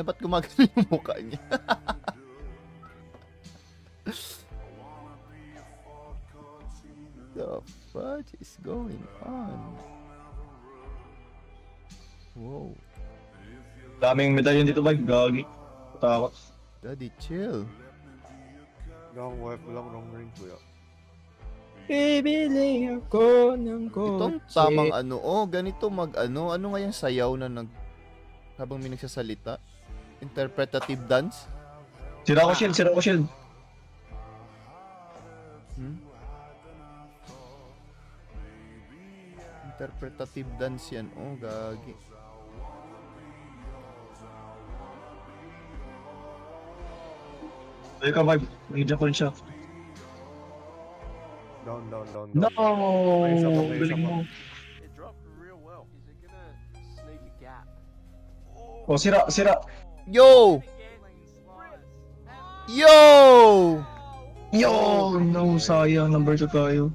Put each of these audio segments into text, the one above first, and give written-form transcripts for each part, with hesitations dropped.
ba't gumagano yung mukha niya? The fudge is going on? Wow. Daming medalyon dito, Vibe. Gagi. Takot. Daddy, chill. Long wipe mo lang long ring, kuya. Bibili ako ng Itong kotse. tamang ano, ganito ano nga yung sayaw na habang may nagsasalita? Interpretative dance? Sira ko shield. Interpretative dance yan, gagi. Ayun ka, Vibe. Nandiyan ko rin siya. Down. No! May isa pa. Galing mo. It dropped real well. Is it gonna sneak a gap? Oh, sira. Yo! Yo! Yo! No, sayang. Number 2 tayo.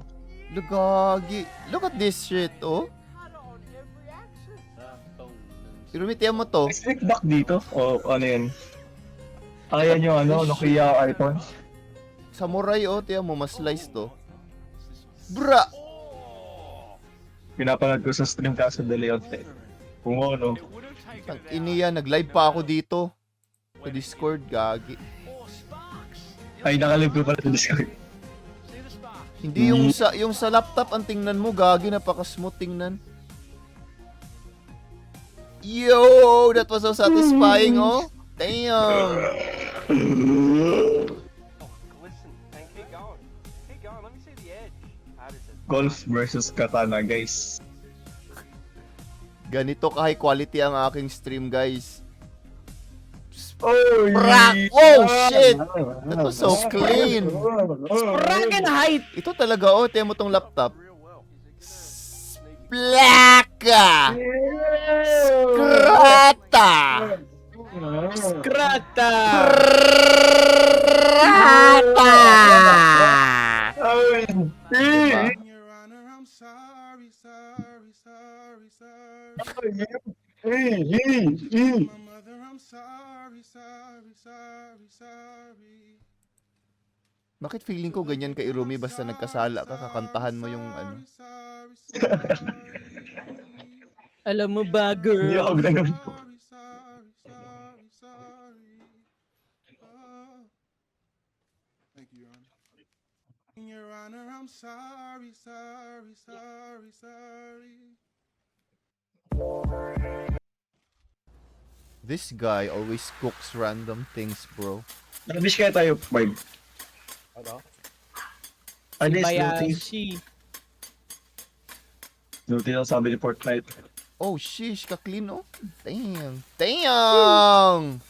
Lugagi. Look at this shit, oh. Irumitiyan mo to. Stick back dito? O ano yan? Ayan yung Nokia iPhone. Samurai, tiyan mo, mas slice to. Bra! Pinapanood ko sa stream kaso delay on tape. Kung ano. Ang iniya, nag-live pa ako dito. Sa Discord, gagi. Ay, nakalive ko pala sa Discord. Hindi yung sa laptop ang tingnan mo, gagi, napaka-smooth tingnan. Yo! That was so satisfying, oh. Damn! Listen, and keep going. Keep going. Let me see the edge. How does it? Golf versus Katana, guys. Ganito ka-high quality ang aking stream, guys. Oh, Prak! Oh, shit! That was so clean. Sprang height! Ito talaga, tiyan mo tong laptop. Real well. Is it gonna Plaka! Skrata! Krata! Rata! Diba? Your Honor, I'm sorry. My mother, I'm sorry. Bakit feeling ko ganyan kay Irumi basta nagkasala ka, kakantahan mo yung ano? Alam mo ba, Hindi girl? ako ganun. Sorry. Thank you, Your Honor, I'm sorry. This guy always cooks random things, bro. Nakabish kaya tayo, Vibe. Ano? Alis, duty. Bayashi. Duty lang sabi ni Fortnite. Oh, sheesh, ka-clean, oh. Damn!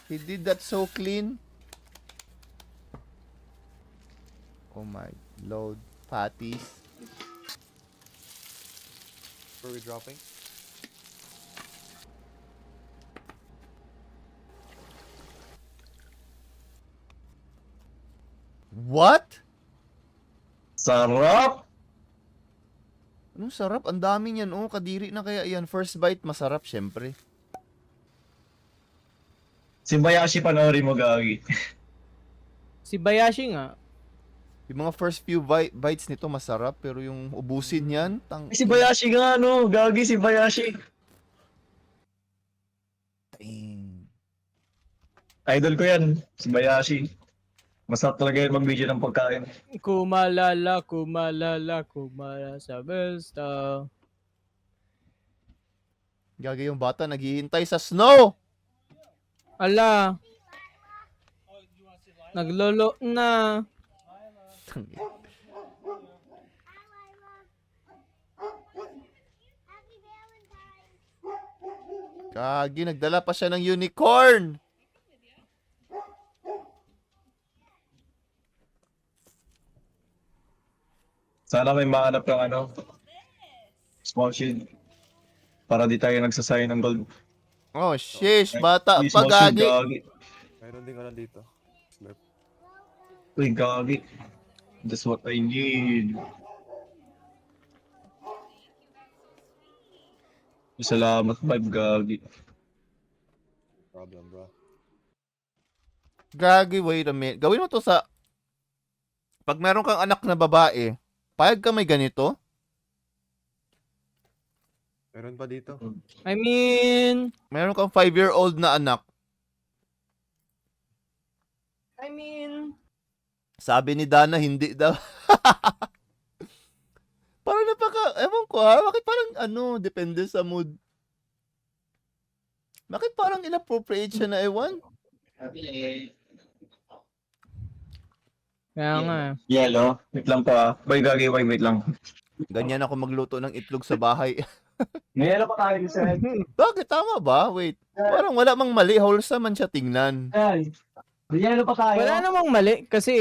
He did that so clean. Oh my lord. Patties. Where are we dropping? What? Sarap! Anong sarap? Ang dami niyan, oh. Kadiri na kaya yan. First bite, masarap, syempre. Si Bayashi panoorin mo, Gagi. Si Bayashi nga. Yung mga first few bites nito masarap, pero yung ubusin yan, Si Bayashi nga, Gagi, si Bayashi. Dang. Idol ko yan, si Bayashi. Masarap talaga yun mag-video ng pagkain. Kumalala sa besta. Gagi yung bata, naghihintay sa snow! Ala. Naglolo na. Gagi, nagdala pa siya ng unicorn! Sana may mahanap ng small shield. Para di tayo nagsasayang ng gold. Oh, shish, bata May pa, small shield, Gagi. Mayroon din ka na dito. Slurp. Uy, Gagi. That's what I need. Salamat, Vibe, Gagi. problem, bro. Gagi, wait a minute. Gawin mo to sa... Pag meron kang anak na babae, payag ka may ganito? Meron pa dito. I mean, Meron kang 5-year-old na anak. Sabi ni Dana, hindi daw. Parang ewan ko ha, bakit parang depende sa mood. Bakit parang inappropriate siya na ewan? kaya nga. Yellow. Wait lang pa. Bay, gagi, wait lang. Ganyan ako magluto ng itlog sa bahay. May yellow pa tayo sa Bakit? Tama ba? Wait. Parang wala mang mali. Wholesome man siya tingnan. May yellow pa tayo. Wala namang mali kasi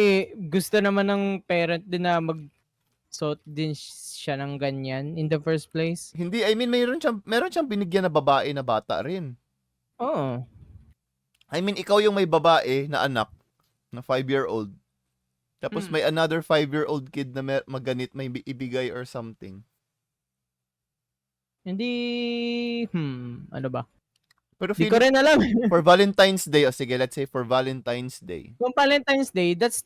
gusto naman ng parent din na mag-suot din siya ng ganyan in the first place. Hindi, I mean, meron siyang binigyan na babae na bata rin. Oo. I mean, ikaw yung may babae na anak na 5-year-old. Tapos may another 5-year-old kid na maganit, may ibigay or something. Hindi, ano ba? Pero Di ko feeling, rin alam. for Valentine's Day, o sige, let's say for Valentine's Day. Kung Valentine's Day, that's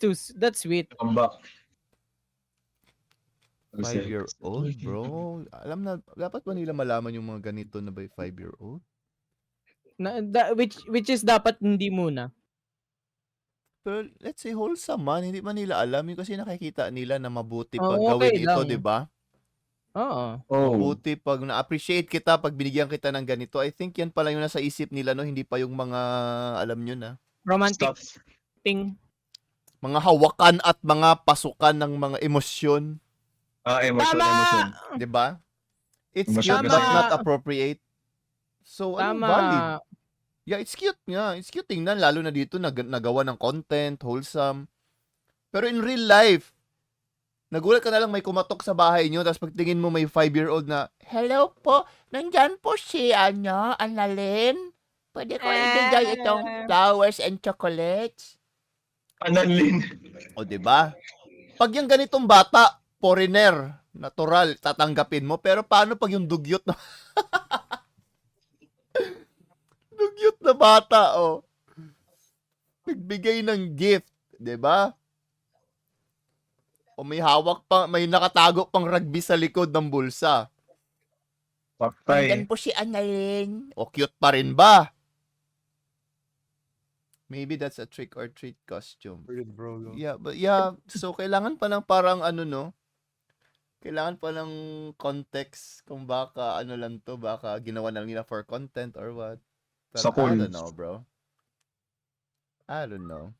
sweet. Come back. 5-year-old, bro. Alam na, dapat ba nila malaman yung mga ganito na by 5-year-old? Which is dapat hindi muna. Pero let's say wholesome man, hindi man nila alam yun kasi nakikita nila na mabuti pag Oo, gawin okay ito, lang. di ba? Oo. Mabuti pag na-appreciate kita, pag binigyan kita ng ganito. I think yan pala yung nasa isip nila, no? Hindi pa yung mga, alam nyo na, Romantic Stop. thing. mga hawakan at mga pasukan ng mga emosyon. Emotion, Tama! emotion. Di ba? It's Emotion cute Tama. but not appropriate. So, Tama. valid. Yeah, it's cute nga. It's cute tingnan, lalo na dito nagawa ng content, wholesome. Pero in real life, nagulat ka na lang may kumatok sa bahay nyo, tapos pagtingin mo may 5-year-old na, hello po, nandyan po si, Annalyn? Pwede ko ibigay itong flowers and chocolates? Annalyn. O, diba? Pag yung ganitong bata, foreigner, natural, tatanggapin mo. Pero paano pag yung dugyot na... dugyot na bata, oh. Nagbigay ng gift, 'di ba? O may hawak pa, may nakatago pang rugby sa likod ng bulsa. Patay. Nandyan po si Annalyn. O cute pa rin ba? Maybe that's a trick or treat costume. Weird, bro. No? Yeah, but yeah, so kailangan pa ng parang no? Kailangan pa ng context kung baka lang to, baka ginawa na lang nila for content or what. Pero Sa I cool. don't know, bro. I don't know.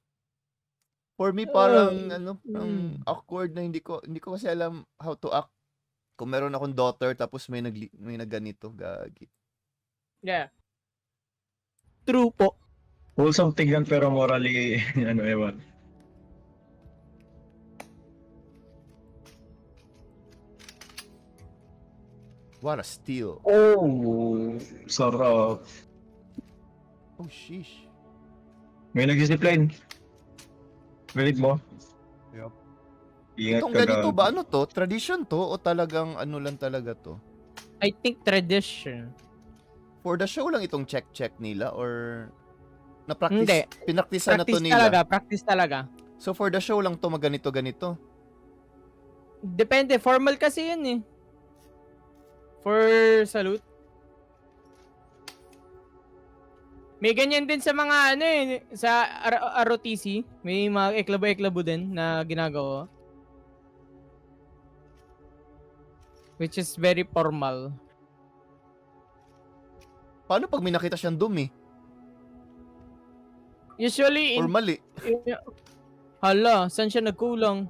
For me, parang, ang awkward na hindi ko kasi alam how to act. Kung meron akong daughter, tapos may nagganito, gagi. Yeah. True po. Wholesome tignan pero morally, ewan. What a steal. Oh, sarap. Oh, sheesh. May nag-zipline. Galit mo? Yup. Ingat Itong ka, ganito gag. ba, ano to? Tradition to? O talagang lang talaga to? I think tradition. For the show lang itong check nila or Hindi. pinaktisan na to Practice nila? talaga, practice talaga. So for the show lang to maganito-ganito? Depende, formal kasi yun eh. For salute. May ganyan din sa mga sa ROTC. May mga eklabo-eklabo din na ginagawa. Which is very formal. Paano pag may nakita siyang dumi? Usually, Or mali? hala, saan siya nagkulang?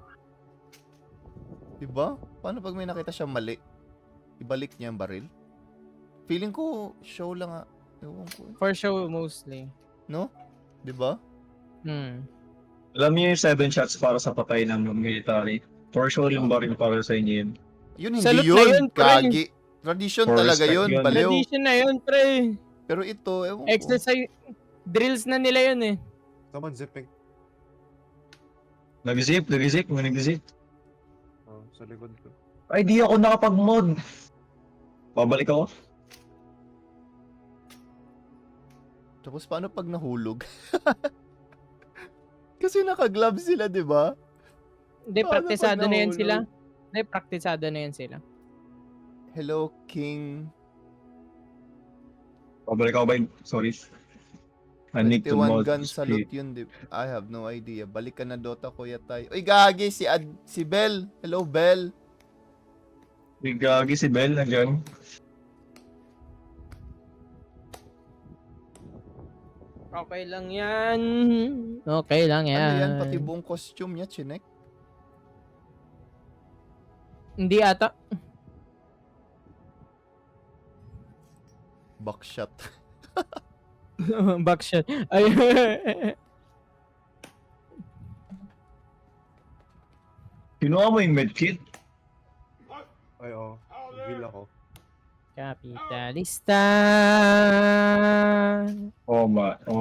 Diba? Paano pag may nakita siyang mali? Ibalik niya ang baril? Feeling ko, show lang ewan ko. For show mostly. No? Diba? Alam niyo yung 7 shots para sa patay ng military. For sure yung baril para sa inyo yun. Yun, hindi Salute na yun. yun, pre. Kagi. Tradition For talaga respect yun. yun. Baliw. Tradition na yun, pre. Pero ito, ewan ko. Exercise, drills na nila yun eh. Someone zipping. Nag-zip. May nag-zip. Oh, sa likod ko. Ay, di ako nakapag-mod. Babalik ako. Tapos paano pag nahulog? Kasi naka-gloves sila, di ba? Hindi, Paano praktisado pag na yan nahulog? sila. Hindi, praktisado na yan sila. Hello, King. Pabalik ako ba? Sorry. I need to 21 mod gun salute speed. yun. I have no idea. Balik ka na Dota, kuya tayo. Uy, gagi, si Bell. Hello, Bell. Gagi si Bell nandiyan. Okay lang yan. Okay lang yan. Ano yan? Pati buong costume niya, chinek. Hindi ata. Backshot. Backshot. Ay. Kinuha mo yung medkit? Ay, oo. Heal ako. Kapitalista. Oh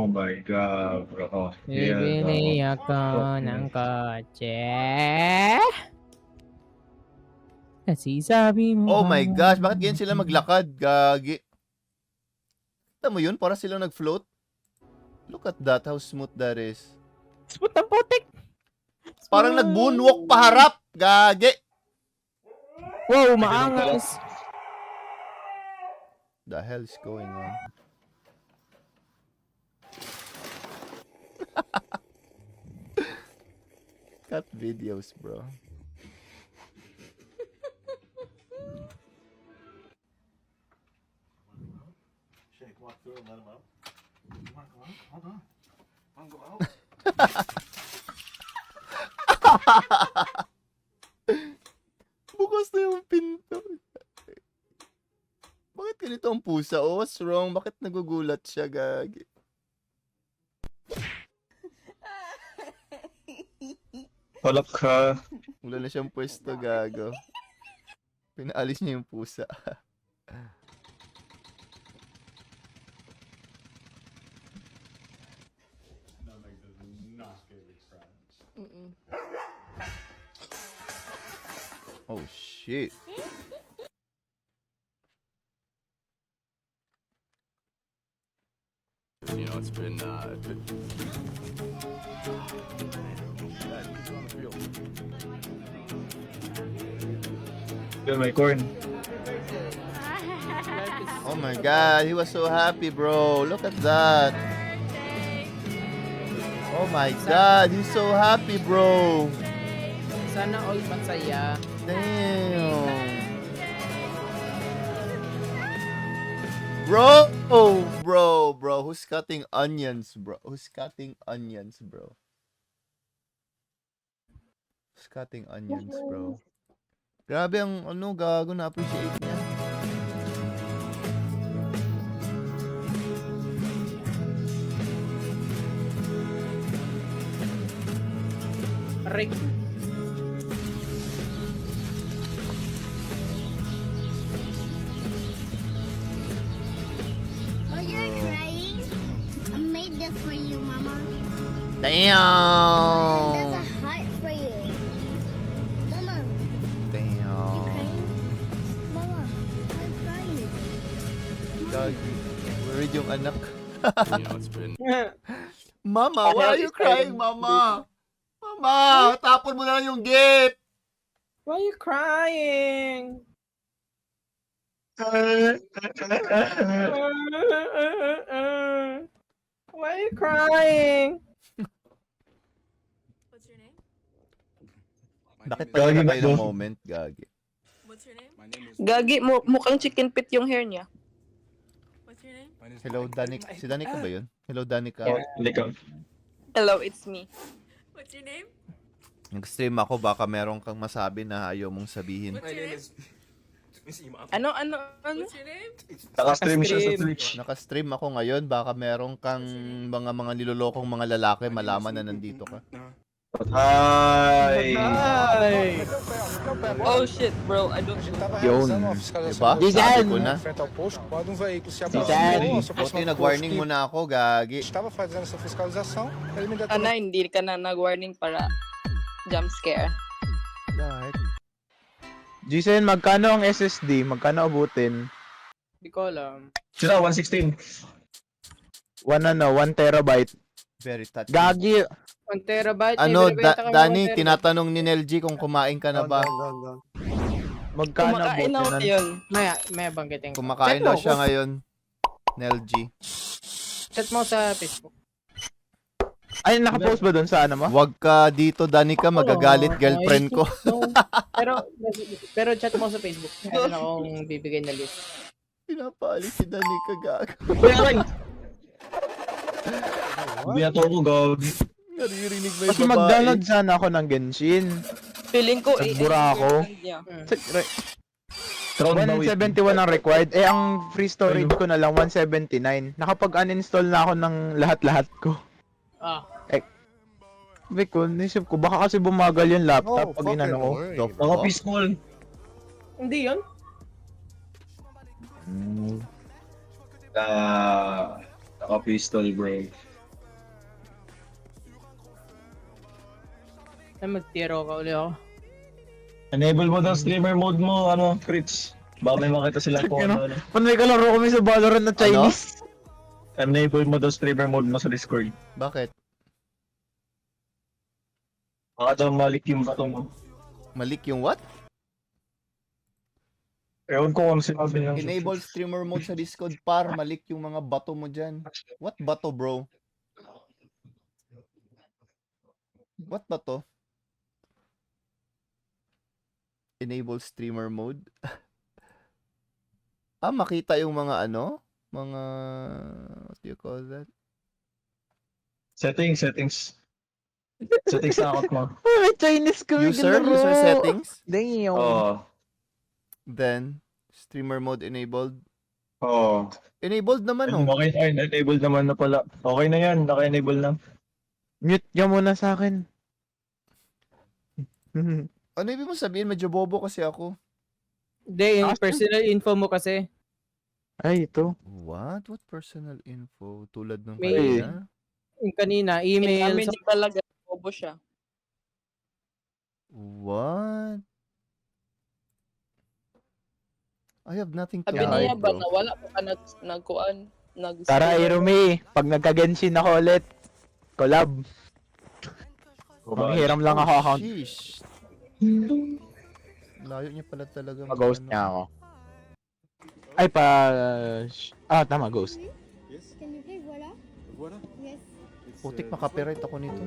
my god, bro. Oh, Bibili yeah, ako ng kotse. Kasi sabi mo. Oh my gosh, bakit ganyan sila maglakad? Gagi. Kita mo yun? Para silang nag-float. Look at that, how smooth that is. Smooth ang putik. Parang nag-moonwalk paharap. Gagi. Wow, maangas. The hell is going on? Cut videos, bro. Bukas na yung pinto. Bakit ganito ang pusa? Oh, what's wrong? Bakit nagugulat siya, gagi? Wala ka. Wala na siyang pwesto, gago. Pinaalis niya yung pusa. Oh, shit. You know, it's been Yun, may corn. Oh my god, he was so happy, bro. Look at that. Oh my god, he's so happy, bro. Sana all masaya. Damn. Bro, bro, who's cutting onions, bro? Who's cutting onions, bro? Who's cutting onions, bro? Grabe ang ano, gago, na-appreciate niya. Rick. Oh, you're crying? I made this for you, Mama. There's Damn. a heart for you. Mama, you Damn. crying? Mama, I'm crying. Gagi. Worried yung anak. you know, it's been Mama, why are you crying, Mama? Mama, tapon mo na lang yung gift. Why are you crying? Why are you crying? What's your name? Bakit pa Gagi kayo ba ng to? moment, Gagi? What's your name? My name is. Gagi, mukhang chicken pit yung hair niya. What's your name? My name is Hello, Danica. Si Danica ba yun? Hello, Danica. Oh, likaw. Hello, it's me. What's your name? Nag-stream ako, baka meron kang masabi na ayaw mong sabihin. What's your name? Ano? What's your name? Nakastream siya sa Twitch. Naka-stream ako ngayon, baka meron kang mga nilolokong mga lalaki malaman na nandito ka. Hi! Hi! Oh shit, bro, I don't Yun. Diba? Sabi ko na. Frente ao posto, quando um veículo se Daddy, aproximou, se buti aproximou do nag-warning posto mo na ako, Gagi. que estava fazendo essa fiscalização, ele me detonou. Ana, hindi ka na nag-warning para jump scare. Dahil. Jason, magkano ang SSD? Magkano abutin? Di ko alam. Sila, 116. 1 terabyte. Very touching. Gagi. 1 terabyte. Ano, may binibenta kami ng Danny, 1 terabyte. tinatanong ni Nelgy kung kumain ka na ba? Down. Magkano Kumakain bote ako nun? yun. May banggitin ko. Kumakain Chat daw mo siya ako. ngayon. Nelgy. Chat mo sa Facebook. Ay, nakapost ba dun sa ano mo? Wag ka dito, Danny ka, magagalit girlfriend ko. No. pero chat mo sa Facebook. Meron akong bibigay na list. Pinapaalis si Danny ka, gago. Biyato ko, gog. Naririnig mo yung Kasi babae. mag-download sana ako ng Genshin. Feeling ko, Nagbura ako. Yeah. Crown ba, wait? 171 ang required. Eh, ang free storage ko na lang 179. Nakapag-uninstall na ako ng lahat-lahat ko. Ah. Biko, nisip ko, baka kasi bumagal yung laptop pag inano ko. Ako peaceful. Hindi yun. Naka-pistol, bro. Ay, mag-tiro ka uli ako. Enable mo daw streamer mode mo, Fritz. Baka may makita sila kung ano. Panay kalaro kami sa Valorant na Chinese. Enable mo daw streamer mode mo sa Discord. Bakit? Baka daw malik yung bato mo. Malik yung what? Ewan ko kung sinabi niya. Enable streamer mode sa Discord par malik yung mga bato mo dyan. What bato, bro? What bato? Enable streamer mode? Makita yung mga mga what do you call that? Settings na account mo. May Chinese kami User settings. Damn. Oo. Then streamer mode enabled. Oo. Enabled naman Okay, enabled naman na pala. Okay na yan, naka-enable na. Mute ka muna sa akin. Ano ibig mo sabihin? Medyo bobo kasi ako. Hindi, yung personal info mo kasi. Ay, ito. What? What personal info? Tulad ng May- kanina? Yung kanina, email. Inamin niya talaga, bobo siya. What? I have nothing to Sabi niya hide, ba bro. na wala pa ka nagkuan? Tara, Irumi. Pag nagka-Genshin ako ulit, collab. Manghiram lang ako account. Sheesh. Layo niya pala talaga. Mag-ghost niya ako. Ay, tama, ghost. Can you play Voilà? Yes. Putik, makapiright ako nito.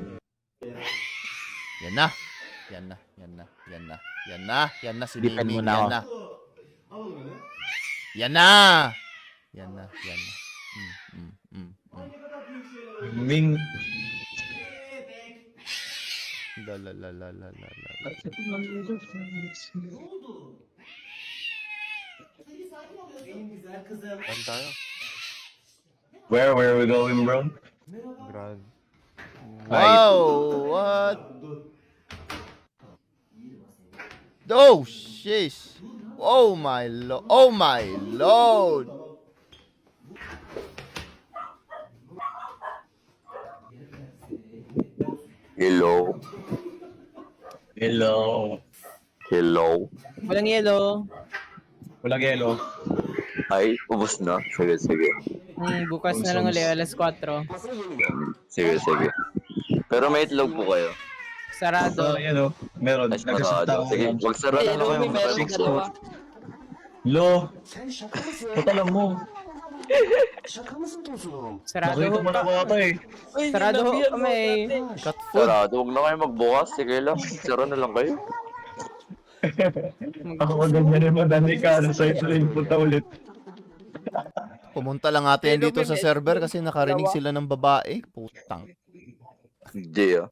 Yan na. Yan na. Yan na. Yan na. Yan na. Yan na si Depend Miming. muna Yan ako. na. Yan na. Yan na. Yan na. Ming. La la la la la la la. Saan tayo? Where are we going, bro? Grand. Wow! What? Oh, sheesh. Oh my lord. Oh my lord. Hello. Hello. Hello. Walang yellow. Walang yelo. Ay, ubos na. Sige, sige. Bukas na lang ulit, alas 4. Sige, sige. Pero may itlog po kayo. Sarado. Yan o. Meron. Ay, Nagsasalita sarado. ako. Sige, magsara na Eh, lang kayo. Rumi, meron Six dalawa. Lo. Ba't alam mo? Sarado Nakita ho mo na pa. ako eh. Uy, Sarado ho sinabi yan, kami. Cut food. Sarado. Huwag na kayo magbukas. Sige lang. Sara na lang kayo. Ako ganyan naman. Dani ka. Nasa ito punta ulit. Pumunta lang natin dito sa server kasi nakarinig sila ng babae. Putang. Hindi ah.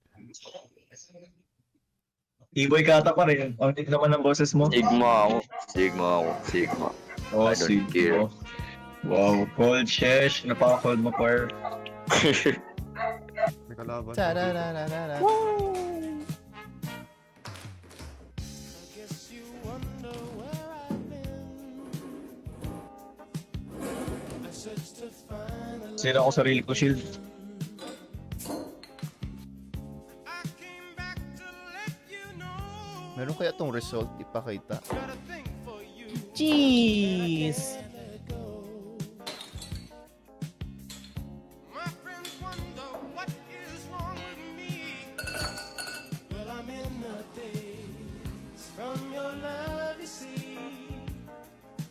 E-boy kata pa rin. Ang tig naman ng boses mo. Sigma ako. Sigma ako. Sigma. Oh, I don't care. Wow, cold shesh. Napaka-cold mo, par. May kalaban. Tarararara. Sira ako sarili ko, shield. Meron kaya tong result ipakita? Jeez.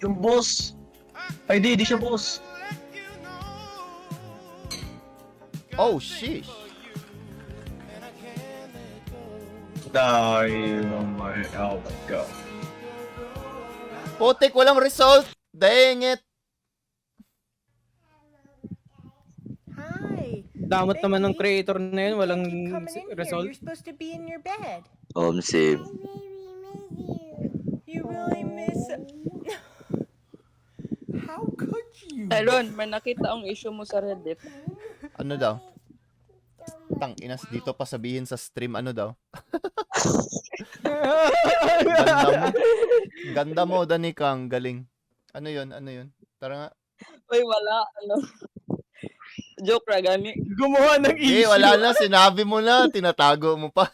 Yung boss! Ay, di siya boss. Oh, sheesh. Oh my god. Putik, walang result. Dang it. Hi. Damot naman ng creator na yun, walang Coming in here. result. You're supposed to be in your bed. Save. You really miss. How could you? Tyron, may nakita ang issue mo sa Reddit. Ano daw? Tang inas dito pa sabihin sa stream ano daw. Ganda mo. Ganda mo, Danikang. Galing. Ano yun? Ano yun? Tara nga. Uy, wala. Ano? Joke ra gani. Gumawa ng issue. Wala na. Sinabi mo na. Tinatago mo pa.